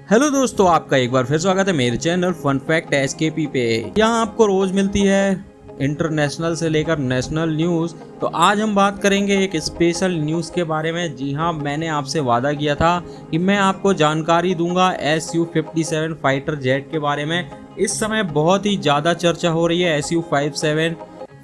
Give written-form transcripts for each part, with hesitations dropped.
Hello दोस्तों, आपका एक बार फिर स्वागत है मेरे चैनल फन फैक्ट एसकेपी पे। यहाँ आपको रोज मिलती है इंटरनेशनल से लेकर नेशनल न्यूज़। तो आज हम बात करेंगे एक स्पेशल न्यूज़ के बारे में। जी हाँ, मैंने आपसे वादा किया था कि मैं आपको जानकारी दूंगा Su-57 फाइटर जेट के बारे में। इस समय बहुत ही ज़्यादा चर्चा हो रही है Su-57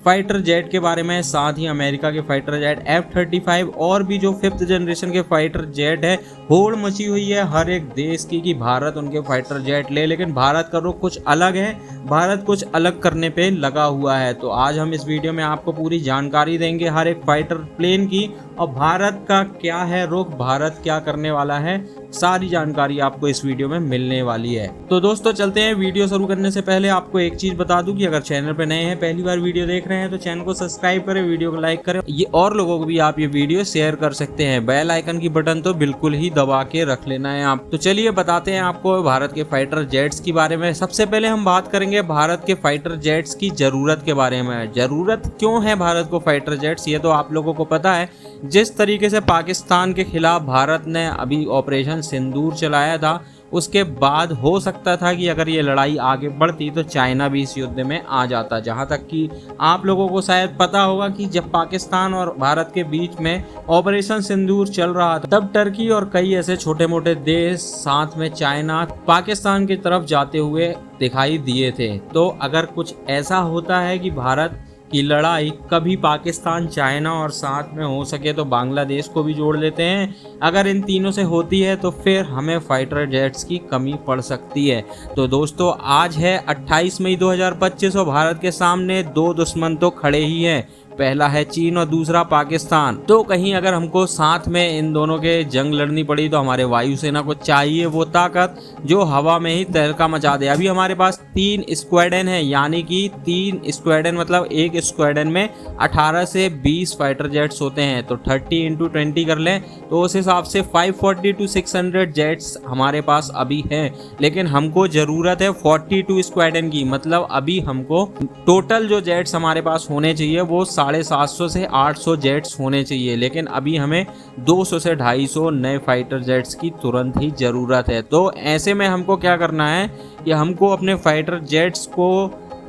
फाइटर जेट के बारे में, साथ ही अमेरिका के फाइटर जेट F-35 और भी जो 5th जनरेशन के फाइटर जेट है। होड़ मची हुई है हर एक देश की कि भारत उनके फाइटर जेट ले, लेकिन भारत का रुख कुछ अलग है। भारत कुछ अलग करने पे लगा हुआ है। तो आज हम इस वीडियो में आपको पूरी जानकारी देंगे हर एक फाइटर प्लेन की, और भारत का क्या है रुख, भारत क्या करने वाला है, सारी जानकारी आपको इस वीडियो में मिलने वाली है। तो दोस्तों चलते हैं। वीडियो शुरू करने से पहले आपको एक चीज बता दूं कि अगर चैनल पर नए हैं, पहली बार वीडियो देख रहे हैं, तो चैनल को सब्सक्राइब करें, वीडियो को लाइक करें, ये और लोगों को भी आप ये वीडियो शेयर कर सकते हैं। बेल आइकन की बटन तो बिल्कुल ही दबा के रख लेना है आप। तो चलिए बताते हैं आपको भारत के फाइटर जेट्स के बारे में। सबसे पहले हम बात करेंगे भारत के फाइटर जेट्स की जरूरत के बारे में। जरूरत क्यों है भारत को फाइटर जेट्स, ये तो आप लोगों को पता है। जिस तरीके से पाकिस्तान के खिलाफ भारत ने अभी ऑपरेशन सिंदूर चलाया था, उसके बाद हो सकता था कि अगर ये लड़ाई आगे बढ़ती तो चाइना भी इस युद्ध में आ जाता। जहां तक कि आप लोगों को शायद पता होगा कि जब पाकिस्तान और भारत के बीच में ऑपरेशन सिंदूर चल रहा था, तब टर्की और कई ऐसे छोटे मोटे देश, साथ में चाइना, पाकिस्तान की तरफ जाते हुए दिखाई दिए थे। तो अगर कुछ ऐसा होता है कि भारत की लड़ाई कभी पाकिस्तान, चाइना और साथ में हो सके तो बांग्लादेश को भी जोड़ लेते हैं, अगर इन तीनों से होती है तो फिर हमें फाइटर जेट्स की कमी पड़ सकती है। तो दोस्तों आज है 28 मई 2025 और भारत के सामने दो दुश्मन तो खड़े ही हैं। पहला है चीन और दूसरा पाकिस्तान। तो कहीं अगर हमको साथ में इन दोनों के जंग लड़नी पड़ी तो हमारे वायुसेना को चाहिए वो ताकत जो हवा में ही तहलका मचा दे। अभी हमारे पास 3 स्क्वाड्रन है, यानी कि 3 स्क्वाड्रन मतलब एक स्क्वाड्रन में 18 से 20 फाइटर जेट्स होते हैं। तो 30 × 20 कर लें तो उस हिसाब से 540 to 600 जेट्स हमारे पास अभी हैं। लेकिन हमको जरूरत है 42 स्क्वाड्रन की, मतलब अभी हमको टोटल जो जेट्स हमारे पास होने चाहिए वो 750 से 800 जेट्स होने चाहिए। लेकिन अभी हमें 200 से 250 नए फाइटर जेट्स की तुरंत ही ज़रूरत है। तो ऐसे में हमको क्या करना है कि हमको अपने फाइटर जेट्स को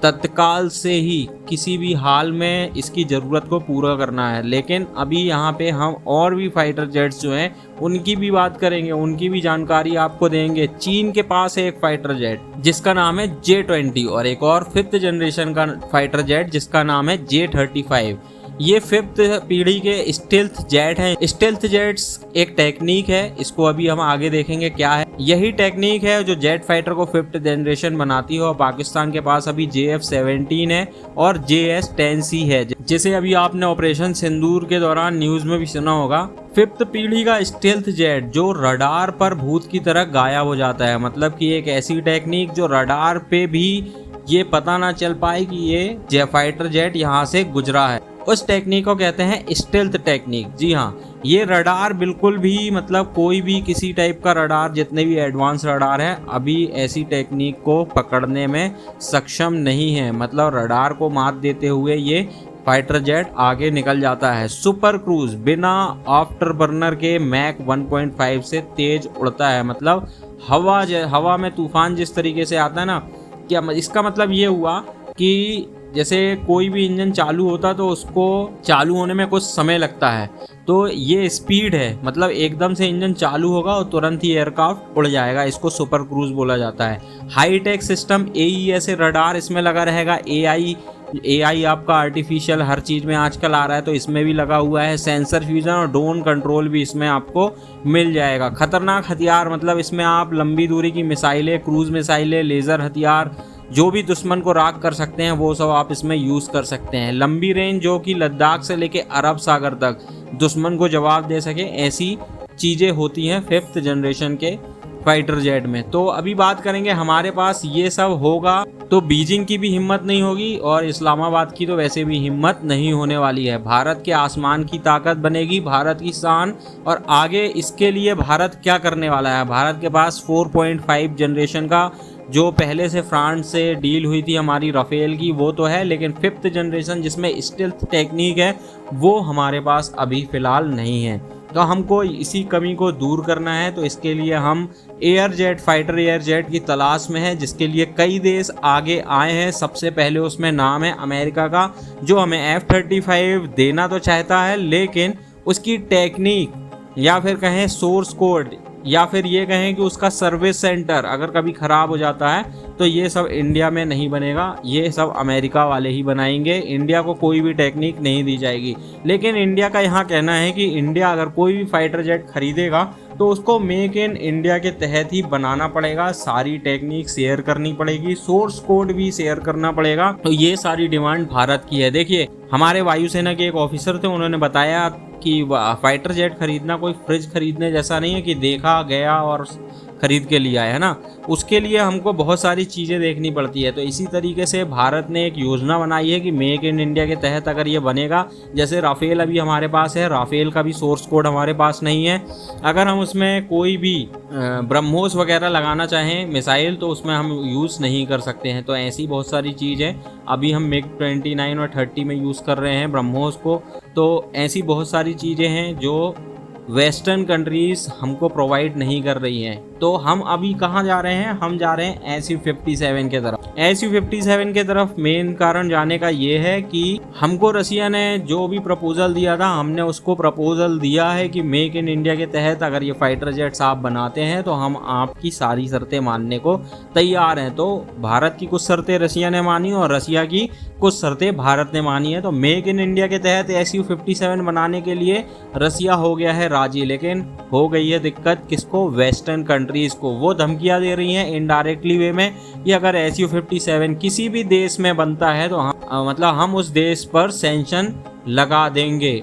तत्काल से ही किसी भी हाल में इसकी ज़रूरत को पूरा करना है। लेकिन अभी यहाँ पे हम और भी फाइटर जेट्स जो हैं उनकी भी बात करेंगे, उनकी भी जानकारी आपको देंगे। चीन के पास है एक फाइटर जेट जिसका नाम है J-20 और एक और 5th जनरेशन का फाइटर जेट जिसका नाम है J-35। ये 5th पीढ़ी के स्टेल्थ जेट हैं। स्टेल्थ जेट्स एक टेक्निक है, इसको अभी हम आगे देखेंगे क्या है। यही टेक्निक है जो जेट फाइटर को 5th जनरेशन बनाती है। और पाकिस्तान के पास अभी JF-17 है और JS-10C है, जिसे अभी आपने ऑपरेशन सिंदूर के दौरान न्यूज में भी सुना होगा। 5th पीढ़ी का स्टेल्थ जेट जो रडार पर भूत की तरह गायब हो जाता है, मतलब कि एक ऐसी टेक्निक जो रडार पे भी ये पता ना चल पाए कि ये फाइटर जेट यहाँ से गुजरा है, उस टेक्निक को कहते हैं स्टेल्थ टेक्निक। जी हाँ, ये रडार बिल्कुल भी, मतलब कोई भी किसी टाइप का रडार, जितने भी एडवांस रडार है, अभी ऐसी टेक्निक को पकड़ने में सक्षम नहीं है। मतलब रडार को मात देते हुए ये फाइटर जेट आगे निकल जाता है। सुपर क्रूज बिना आफ्टर बर्नर के मैक 1.5 से तेज उड़ता है। मतलब हवा में तूफान जिस तरीके से आता है ना, क्या इसका मतलब ये हुआ कि जैसे कोई भी इंजन चालू होता तो उसको चालू होने में कुछ समय लगता है, तो ये स्पीड है। मतलब एकदम से इंजन चालू होगा और तुरंत ही एयरक्राफ्ट उड़ जाएगा। इसको सुपर क्रूज बोला जाता है। हाईटेक सिस्टम AES रडार इसमें लगा रहेगा। AI आपका आर्टिफिशियल हर चीज़ में आजकल आ रहा है, तो इसमें भी लगा हुआ है। सेंसर फ्यूजन और ड्रोन कंट्रोल भी इसमें आपको मिल जाएगा। खतरनाक हथियार, मतलब इसमें आप लंबी दूरी की मिसाइलें, क्रूज मिसाइलें, लेज़र हथियार, जो भी दुश्मन को राख कर सकते हैं वो सब आप इसमें यूज़ कर सकते हैं। लंबी रेंज जो कि लद्दाख से लेके अरब सागर तक दुश्मन को जवाब दे सके, ऐसी चीज़ें होती हैं 5th जनरेशन के फाइटर जेट में। तो अभी बात करेंगे, हमारे पास ये सब होगा तो बीजिंग की भी हिम्मत नहीं होगी और इस्लामाबाद की तो वैसे भी हिम्मत नहीं होने वाली है। भारत के आसमान की ताकत बनेगी, भारत की शान। और आगे इसके लिए भारत क्या करने वाला है, भारत के पास 4.5 जनरेशन का जो पहले से फ्रांस से डील हुई थी हमारी राफेल की वो तो है, लेकिन 5th जनरेशन जिसमें स्टेल्थ टेक्निक है वो हमारे पास अभी फ़िलहाल नहीं है। तो हमको इसी कमी को दूर करना है, तो इसके लिए हम air jet, fighter air jet की तलाश में है, जिसके लिए कई देश आगे आए हैं। सबसे पहले उसमें नाम है अमेरिका का, जो हमें F-35 देना तो चाहता है, लेकिन उसकी टेक्निक या फिर कहें सोर्स कोड या फिर ये कहें कि उसका सर्विस सेंटर अगर कभी ख़राब हो जाता है तो ये सब इंडिया में नहीं बनेगा, ये सब अमेरिका वाले ही बनाएंगे। इंडिया को कोई भी टेक्निक नहीं दी जाएगी। लेकिन इंडिया का यहाँ कहना है कि इंडिया अगर कोई भी फाइटर जेट खरीदेगा तो उसको मेक इन इंडिया के तहत ही बनाना पड़ेगा, सारी टेक्निक शेयर करनी पड़ेगी, सोर्स कोड भी शेयर करना पड़ेगा। तो ये सारी डिमांड भारत की है। देखिए, हमारे वायुसेना के एक ऑफिसर थे, उन्होंने बताया कि फाइटर जेट खरीदना कोई फ्रिज खरीदने जैसा नहीं है कि देखा गया और खरीद के लिया है ना, उसके लिए हमको बहुत सारी चीज़ें देखनी पड़ती है। तो इसी तरीके से भारत ने एक योजना बनाई है कि मेक इन इंडिया के तहत अगर ये बनेगा, जैसे राफेल अभी हमारे पास है, राफेल का भी सोर्स कोड हमारे पास नहीं है। अगर हम उसमें कोई भी ब्रह्मोस वगैरह लगाना चाहें मिसाइल, तो उसमें हम यूज़ नहीं कर सकते हैं। तो ऐसी बहुत सारी चीज़ है। अभी हम मिग 29 और 30 में यूज़ कर रहे हैं ब्रह्मोस को। तो ऐसी बहुत सारी चीज़ें हैं जो वेस्टर्न कंट्रीज़ हमको प्रोवाइड नहीं कर रही हैं। तो हम अभी कहाँ जा रहे हैं? हम जा रहे हैं Su-57 के तरफ। Su-57 के तरफ मेन कारण जाने का ये है कि हमको रसिया ने जो भी प्रपोजल दिया था, हमने उसको प्रपोजल दिया है कि मेक इन इंडिया के तहत अगर ये फाइटर जेट्स आप बनाते हैं तो हम आपकी सारी शर्तें मानने को तैयार हैं। तो भारत की कुछ शर्तें रसिया ने मानी और रसिया की कुछ शर्तें भारत ने मानी है। तो मेक इन इंडिया के तहत Su-57 बनाने के लिए रसिया हो गया है राजी, लेकिन हो गई है दिक्कत किसको? वेस्टर्न कंट्रीज़ को। वो धमकियां दे रही हैं इनडायरेक्टली वे में कि अगर Su-57 किसी भी देश में बनता है तो हम उस देश पर सैंक्शन लगा देंगे।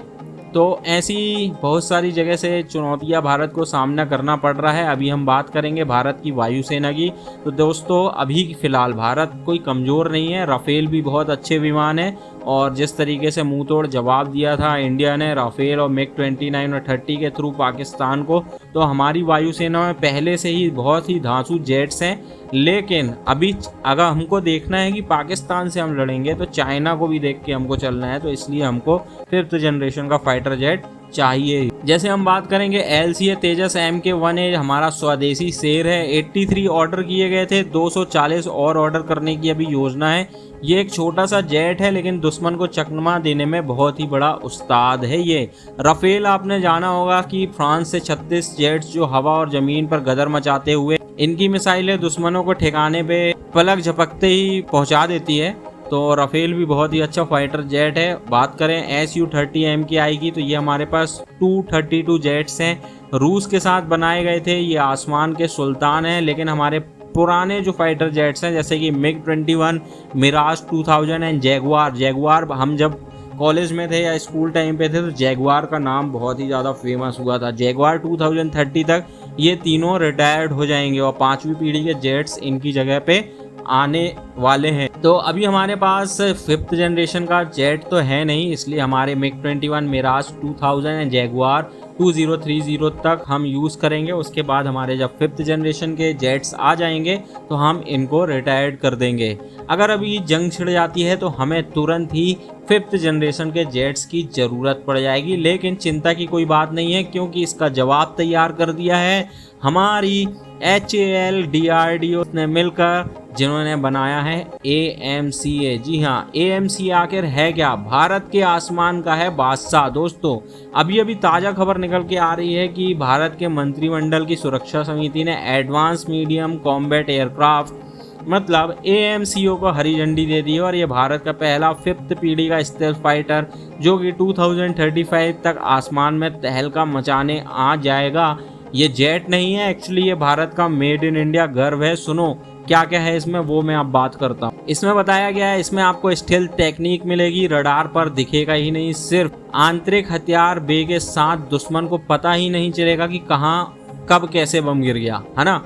तो ऐसी बहुत सारी जगह से चुनौतियां भारत को सामना करना पड़ रहा है। अभी हम बात करेंगे भारत की वायुसेना की। तो दोस्तों, अभी फ़िलहाल भारत कोई कमज़ोर नहीं है। राफेल भी बहुत अच्छे विमान है और जिस तरीके से मुंह तोड़ जवाब दिया था इंडिया ने राफेल और मिग 29 और 30 के थ्रू पाकिस्तान को, तो हमारी वायुसेना में पहले से ही बहुत ही धांसू जेट्स हैं। लेकिन अभी अगर हमको देखना है कि पाकिस्तान से हम लड़ेंगे तो चाइना को भी देख के हमको चलना है। तो इसलिए हमको 5th जनरेशन का फाइटर जेट चाहिए। जैसे हम बात करेंगे LCA तेजस Mk-1A हमारा स्वदेशी शेर है। 83 ऑर्डर किए गए थे, 240 और ऑर्डर करने की अभी योजना है। ये एक छोटा सा जेट है लेकिन दुश्मन को चकमा देने में बहुत ही बड़ा उस्ताद है ये। राफेल आपने जाना होगा कि फ्रांस से 36 जेट्स जो हवा और ज़मीन पर गदर मचाते हुए इनकी मिसाइलें दुश्मनों को ठिकाने पे पलक झपकते ही पहुंचा देती है। तो राफेल भी बहुत ही अच्छा फाइटर जेट है। बात करें Su-30M की आएगी तो ये हमारे पास 232 जेट्स हैं, रूस के साथ बनाए गए थे। ये आसमान के सुल्तान हैं। लेकिन हमारे पुराने जो फाइटर जेट्स हैं जैसे कि मिग 21, मिराज 2000 एंड जैगुआर हम जब कॉलेज में थे या स्कूल टाइम पे थे तो जैगुआर का नाम बहुत ही ज़्यादा फेमस हुआ था। जैगुआर 2030 तक ये तीनों रिटायर्ड हो जाएंगे और 5वीं पीढ़ी के जेट्स इनकी जगह पे आने वाले हैं। तो अभी हमारे पास 5th जनरेशन का जेट तो है नहीं, इसलिए हमारे मिग 21, मिराज 2000 एंड जैगुआर 2030 तक हम यूज़ करेंगे। उसके बाद हमारे जब 5th जनरेशन के जेट्स आ जाएंगे तो हम इनको रिटायर्ड कर देंगे। अगर अभी जंग छिड़ जाती है तो हमें तुरंत ही 5th जनरेशन के जेट्स की ज़रूरत पड़ जाएगी। लेकिन चिंता की कोई बात नहीं है, क्योंकि इसका जवाब तैयार कर दिया है हमारी HAL DRDO ने मिलकर, जिन्होंने बनाया है AMCA। जी हाँ, AMCA आखिर है क्या? भारत के आसमान का है बादशाह। दोस्तों, अभी ताज़ा खबर निकल के आ रही है कि भारत के मंत्रिमंडल की सुरक्षा समिति ने एडवांस मीडियम कॉम्बैट एयरक्राफ्ट मतलब AMCO को हरी झंडी दे दी है और ये भारत का पहला 5th पीढ़ी का स्टेल्थ फाइटर जो कि 2035 तक आसमान में तहलका मचाने आ जाएगा। ये जेट नहीं है एक्चुअली, ये भारत का मेड इन इंडिया गर्व है। सुनो क्या क्या है इसमें, वो मैं अब बात करता हूँ। इसमें बताया गया है इसमें आपको स्टेल्थ टेक्निक मिलेगी, रडार पर दिखेगा ही नहीं, सिर्फ आंतरिक हथियार बे के साथ दुश्मन को पता ही नहीं चलेगा कि कहाँ कब कैसे बम गिर गया, है ना।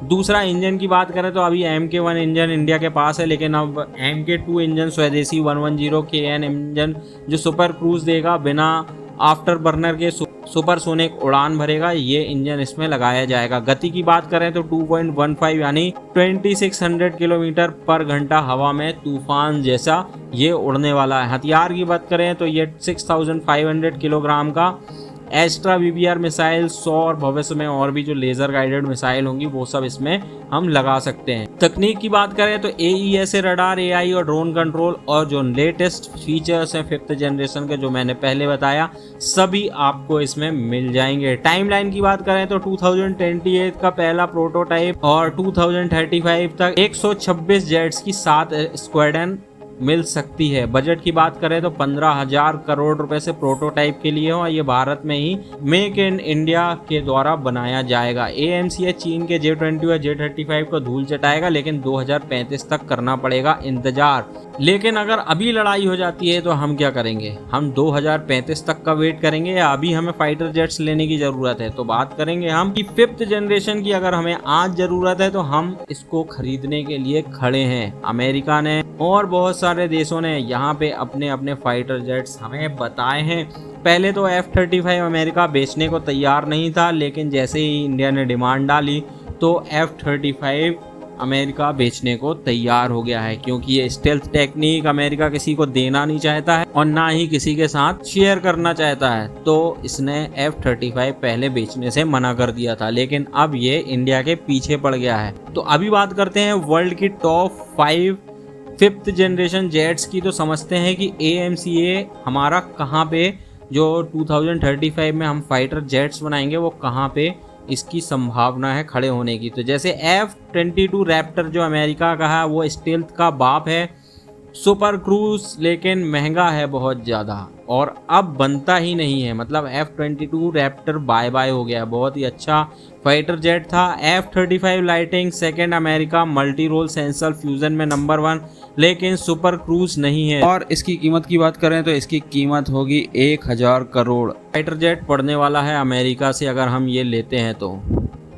दूसरा, इंजन की बात करें तो अभी Mk-1 इंजन इंडिया के पास है, लेकिन अब Mk-2 इंजन स्वदेशी 110 KN इंजन जो सुपर क्रूज देगा बिना आफ्टर बर्नर के सुपरसोनिक उड़ान भरेगा। ये इंजन इसमें लगाया जाएगा। गति की बात करें तो 2.15 यानी 2600 किलोमीटर पर घंटा हवा में तूफान जैसा ये उड़ने वाला है। हथियार की बात करें तो ये 6500 किलोग्राम का एस्ट्रा वीबीआर मिसाइल 100 और भविष्य में और भी जो लेजर गाइडेड मिसाइल होंगी वो सब इसमें हम लगा सकते हैं। तकनीक की बात करें तो AESA रडार, AI और ड्रोन कंट्रोल और जो लेटेस्ट फीचर्स हैं 5th जनरेशन के जो मैंने पहले बताया सभी आपको इसमें मिल जाएंगे। टाइमलाइन की बात करें तो 2028 का पहला प्रोटोटाइप और 2035 तक 126 जेट्स की 7 स्क्वाड्रन मिल सकती है। बजट की बात करें तो 15,000 करोड़ रुपए से प्रोटोटाइप के लिए हो। ये भारत में ही मेक इन इंडिया के द्वारा बनाया जाएगा। AMCA चीन के J-20 और J-35 को धूल चटाएगा, लेकिन 2035 तक करना पड़ेगा इंतजार। लेकिन अगर अभी लड़ाई हो जाती है तो हम क्या करेंगे? हम 2035 तक का वेट करेंगे या अभी हमें फाइटर जेट्स लेने की जरूरत है? तो बात करेंगे हम कि 5th जनरेशन की अगर हमें आज जरूरत है तो हम इसको खरीदने के लिए खड़े हैं। अमेरिका ने और बहुत सारे देशों ने यहाँ पे अपने अपने फाइटर जेट्स हमें बताए हैं। पहले तो F-35 अमेरिका बेचने को तैयार नहीं था, लेकिन जैसे ही इंडिया ने डिमांड डाली तो F-35 अमेरिका बेचने को तैयार हो गया है, क्योंकि ये स्टेल्थ टेक्निक अमेरिका किसी को देना नहीं चाहता है और ना ही किसी के साथ शेयर करना चाहता है। तो इसने F-35 पहले बेचने से मना कर दिया था, लेकिन अब ये इंडिया के पीछे पड़ गया है। तो अभी बात करते हैं वर्ल्ड की टॉप 5 5th जनरेशन जेट्स की। तो समझते हैं कि AMCA हमारा कहाँ पे जो 2035 में हम फाइटर जेट्स बनाएंगे वो कहाँ पे इसकी संभावना है खड़े होने की। तो जैसे F-22 रैप्टर जो अमेरिका का है वो स्टेल्थ का बाप है, सुपर क्रूज, लेकिन महंगा है बहुत ज़्यादा और अब बनता ही नहीं है। मतलब F-22 रैप्टर बाय बाय हो गया। बहुत ही अच्छा फाइटर जेट था। F-35 lighting second, America multi role sensor fusion में नंबर 1, लेकिन सुपर क्रूज नहीं है। और इसकी कीमत की बात करें तो इसकी कीमत होगी 1000 करोड़। फाइटर जेट पड़ने वाला है अमेरिका से अगर हम ये लेते हैं तो,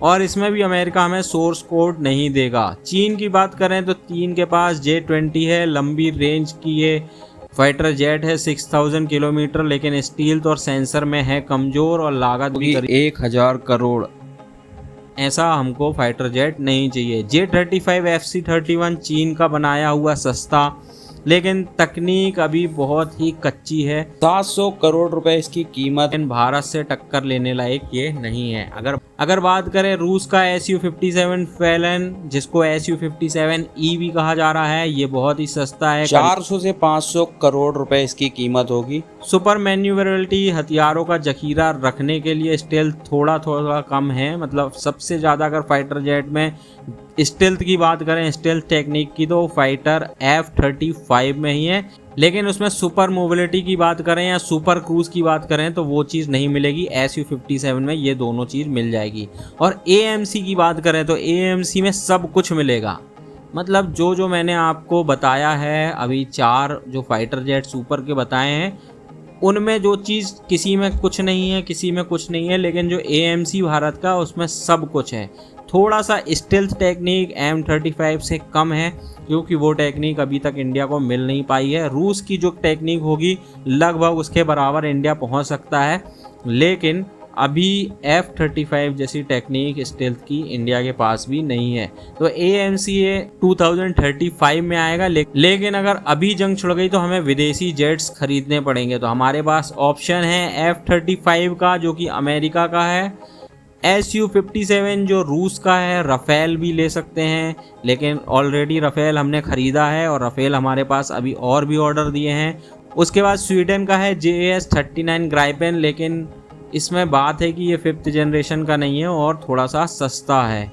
और इसमें भी अमेरिका हमें सोर्स कोड नहीं देगा। चीन की बात करें तो चीन के पास J-20 है, लंबी रेंज की ये फाइटर जेट है 6000 किलोमीटर, लेकिन स्टील और सेंसर में है कमजोर और लागत भी 1000 करोड़। ऐसा हमको फाइटर जेट नहीं चाहिए। J-35 FC-31 चीन का बनाया हुआ सस्ता, लेकिन तकनीक अभी बहुत ही कच्ची है। 700 करोड़ रुपए इसकी कीमत, इन भारत से टक्कर लेने लायक ये नहीं है। अगर बात करें रूस का Su-57 फैलन, जिसको Su-57E भी कहा जा रहा है, ये बहुत ही सस्ता है। 400 से 500 करोड़ रुपए इसकी कीमत होगी। सुपर मैन्यूवरेबिलिटी, हथियारों का जखीरा रखने के लिए स्टेल्थ थोड़ा कम है। मतलब सबसे ज़्यादा अगर फाइटर जेट में स्टेल्थ की बात करें, स्टेल्थ टेक्निक की, तो फाइटर F-35 में ही है, लेकिन उसमें सुपर मोबिलिटी की बात करें या सुपर क्रूज की बात करें तो वो चीज़ नहीं मिलेगी। Su-57 में ये दोनों चीज़ मिल जाएगी। और AMC की बात करें तो AMC में सब कुछ मिलेगा। मतलब जो मैंने आपको बताया है अभी 4 जो फाइटर जेट सुपर के बताए हैं, उनमें जो चीज़ किसी में कुछ नहीं है, किसी में कुछ नहीं है, लेकिन जो AMC भारत का उसमें सब कुछ है। थोड़ा सा स्टेल्थ टेक्निक M-35 से कम है, क्योंकि वो टेक्निक अभी तक इंडिया को मिल नहीं पाई है। रूस की जो टेक्निक होगी लगभग उसके बराबर इंडिया पहुंच सकता है, लेकिन अभी F-35 जैसी टेक्निक स्टेल्थ की इंडिया के पास भी नहीं है। तो AMCA 2035 में आएगा, लेकिन अगर अभी जंग छिड़ गई तो हमें विदेशी जेट्स खरीदने पड़ेंगे। तो हमारे पास ऑप्शन है F-35 का जो कि अमेरिका का है, Su-57 जो रूस का है, राफेल भी ले सकते हैं, लेकिन ऑलरेडी राफेल हमने ख़रीदा है और राफेल हमारे पास अभी और भी ऑर्डर दिए हैं। उसके बाद स्वीडन का है JAS-39 ग्राइपेन, लेकिन इसमें बात है कि ये 5th जनरेशन का नहीं है और थोड़ा सा सस्ता है।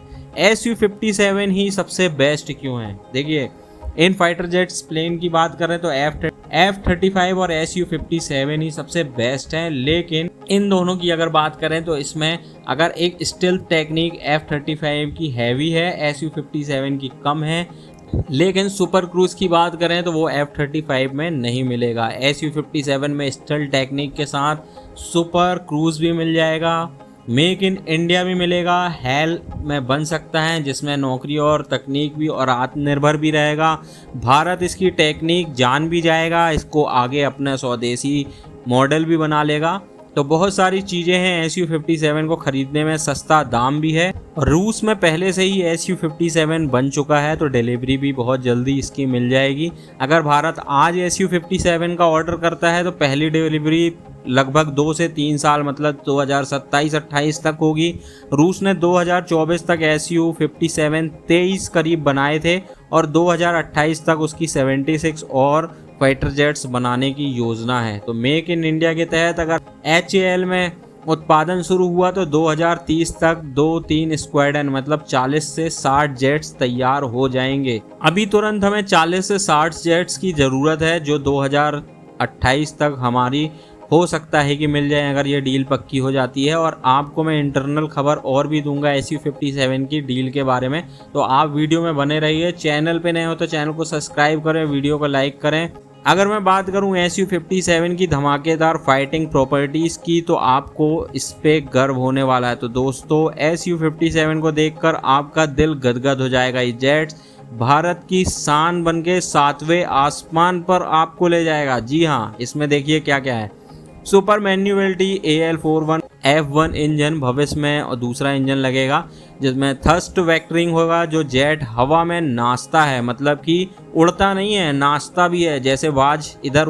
Su-57 ही सबसे बेस्ट क्यों है? देखिए, इन फाइटर जेट्स प्लेन की बात करें तो F-35 और Su-57 ही सबसे बेस्ट है, लेकिन इन दोनों की अगर बात करें तो इसमें अगर एक स्टेल्थ टेक्निक F-35 की हैवी है, Su-57 की कम है, लेकिन सुपर क्रूज की बात करें तो वो F-35 में नहीं मिलेगा। Su-57 में स्टेल्थ टेक्निक के साथ सुपर क्रूज भी मिल जाएगा, मेक इन इंडिया भी मिलेगा, हेल में बन सकता है, जिसमें नौकरी और तकनीक भी और आत्मनिर्भर भी रहेगा। भारत इसकी टेक्निक जान भी जाएगा, इसको आगे अपना स्वदेशी मॉडल भी बना लेगा तो बहुत सारी चीज़ें हैं Su-57 को ख़रीदने में, सस्ता दाम भी है। रूस में पहले से ही Su-57 बन चुका है, तो डिलीवरी भी बहुत जल्दी इसकी मिल जाएगी। अगर भारत आज Su-57 का ऑर्डर करता है तो पहली डिलीवरी लगभग 2 से 3 साल मतलब 2027-28 तक होगी। रूस ने 2024 तक Su-57 23 करीब बनाए थे और 2028 तक उसकी 76 और फाइटर जेट्स बनाने की योजना है। तो मेक इन इंडिया के तहत अगर HAL में उत्पादन शुरू हुआ तो 2030 तक 2-3 स्क्वाड्रन मतलब 40 से 60 जेट्स तैयार हो जाएंगे। अभी तुरंत हमें 40 से 60 जेट्स की ज़रूरत है, जो 2028 तक हमारी हो सकता है कि मिल जाए अगर ये डील पक्की हो जाती है। और आपको मैं इंटरनल खबर और भी दूंगा Su-57 की डील के बारे में, तो आप वीडियो में बने रहिए। चैनल पे नए हो तो चैनल को सब्सक्राइब करें, वीडियो को लाइक करें। अगर मैं बात करूं Su-57 की धमाकेदार फाइटिंग प्रॉपर्टीज़ की तो आपको इस पे गर्व होने वाला है। तो दोस्तों Su-57 को देखकर आपका दिल गदगद हो जाएगा। ये जेट्स भारत की शान बनके 7वें आसमान पर आपको ले जाएगा। जी हाँ, इसमें देखिए क्या क्या है। सुपर मैन्युअलिटी AL-41 F1 इंजन भविष्य में, और दूसरा इंजन लगेगा जिसमें थर्स्ट वेक्टरिंग होगा, जो जेट हवा में नाचता है, मतलब कि उड़ता नहीं है, नाचता भी है। जैसे बाज इधर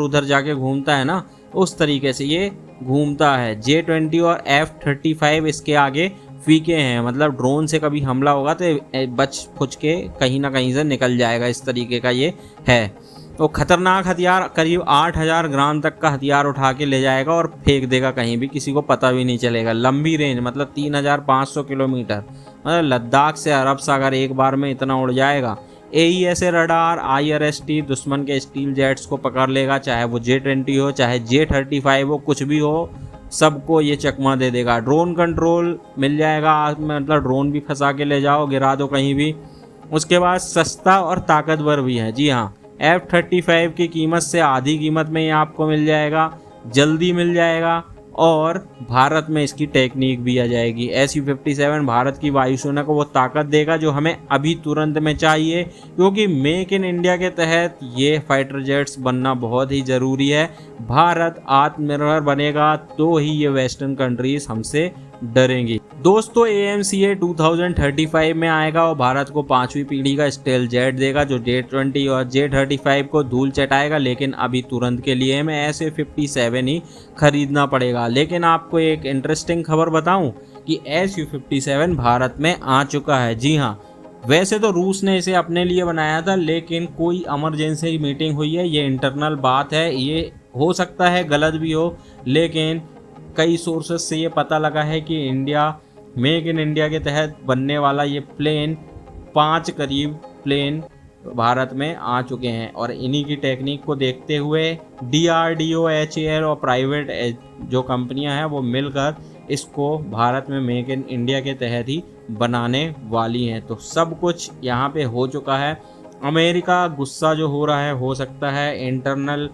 उधर जाके घूमता है ना, उस तरीके से ये घूमता है। J-20 और F-35 इसके आगे फीके हैं, मतलब ड्रोन से कभी हमला होगा तो बच फुच के कहीं ना कहीं से निकल जाएगा, इस तरीके का ये है। तो खतरनाक हथियार, करीब 8000 ग्राम तक का हथियार उठा के ले जाएगा और फेंक देगा कहीं भी, किसी को पता भी नहीं चलेगा। लंबी रेंज मतलब 3500 किलोमीटर, मतलब लद्दाख से अरब सागर एक बार में इतना उड़ जाएगा। AESA रडार IRST दुश्मन के स्टील जेट्स को पकड़ लेगा, चाहे वो J-20 हो चाहे J-35 हो, कुछ भी हो, सबको ये चकमा दे देगा। ड्रोन कंट्रोल मिल जाएगा, मतलब ड्रोन भी फंसा के ले जाओ, गिरा दो कहीं भी। उसके बाद सस्ता और ताकतवर भी है। जी हाँ, F-35 की कीमत से आधी कीमत में ये आपको मिल जाएगा, जल्दी मिल जाएगा, और भारत में इसकी टेक्निक भी आ जाएगी। Su-57 भारत की वायुसेना को वो ताकत देगा जो हमें अभी तुरंत में चाहिए, क्योंकि मेक इन इंडिया के तहत ये फाइटर जेट्स बनना बहुत ही ज़रूरी है। भारत आत्मनिर्भर बनेगा तो ही ये वेस्टर्न कंट्रीज हमसे डरेंगी। दोस्तों AMCA 2035 में आएगा और भारत को 5वीं पीढ़ी का स्टेल जेट देगा, जो J-20 और J-35 को धूल चटाएगा। लेकिन अभी तुरंत के लिए हमें Su-57 ही खरीदना पड़ेगा। लेकिन आपको एक इंटरेस्टिंग खबर बताऊं कि Su-57 भारत में आ चुका है। जी हाँ, वैसे तो रूस ने इसे अपने लिए बनाया था, लेकिन कोई इमरजेंसी मीटिंग हुई है, ये इंटरनल बात है, ये हो सकता है गलत भी हो, लेकिन कई सोर्सेस से ये पता लगा है कि मेक इन इंडिया के तहत बनने वाला ये प्लेन 5 करीब प्लेन भारत में आ चुके हैं। और इन्हीं की टेक्निक को देखते हुए DRDO, HAL और प्राइवेट जो कंपनियां हैं वो मिलकर इसको भारत में मेक इन इंडिया के तहत ही बनाने वाली हैं। तो सब कुछ यहाँ पे हो चुका है। अमेरिका गुस्सा जो हो रहा है, हो सकता है इंटरनल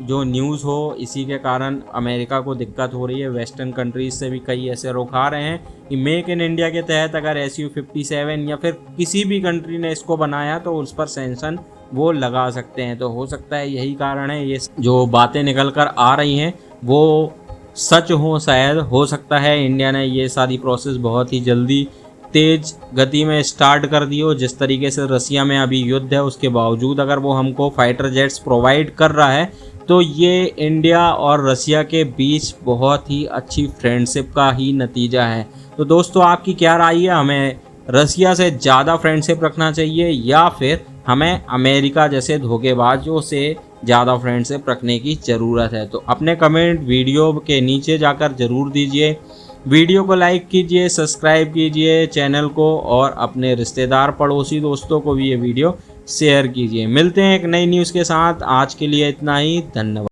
जो न्यूज़ हो, इसी के कारण अमेरिका को दिक्कत हो रही है। वेस्टर्न कंट्रीज से भी कई ऐसे रुख आ रहे हैं कि मेक इन इंडिया के तहत अगर Su-57 या फिर किसी भी कंट्री ने इसको बनाया तो उस पर सैंक्शन वो लगा सकते हैं। तो हो सकता है यही कारण है, ये जो बातें निकल कर आ रही हैं वो सच हो, शायद हो सकता है इंडिया ने ये सारी प्रोसेस बहुत ही जल्दी तेज गति में स्टार्ट कर दी हो। जिस तरीके से रसिया में अभी युद्ध है, उसके बावजूद अगर वो हमको फाइटर जेट्स प्रोवाइड कर रहा है, तो ये इंडिया और रसिया के बीच बहुत ही अच्छी फ्रेंडशिप का ही नतीजा है। तो दोस्तों आपकी क्या राय है, हमें रसिया से ज़्यादा फ्रेंडशिप रखना चाहिए या फिर हमें अमेरिका जैसे धोखेबाजों से ज़्यादा फ्रेंडशिप रखने की ज़रूरत है? तो अपने कमेंट वीडियो के नीचे जाकर ज़रूर दीजिए। वीडियो को लाइक कीजिए, सब्सक्राइब कीजिए चैनल को, और अपने रिश्तेदार पड़ोसी दोस्तों को भी ये वीडियो शेयर कीजिए। मिलते हैं एक नई न्यूज़ के साथ, आज के लिए इतना ही, धन्यवाद।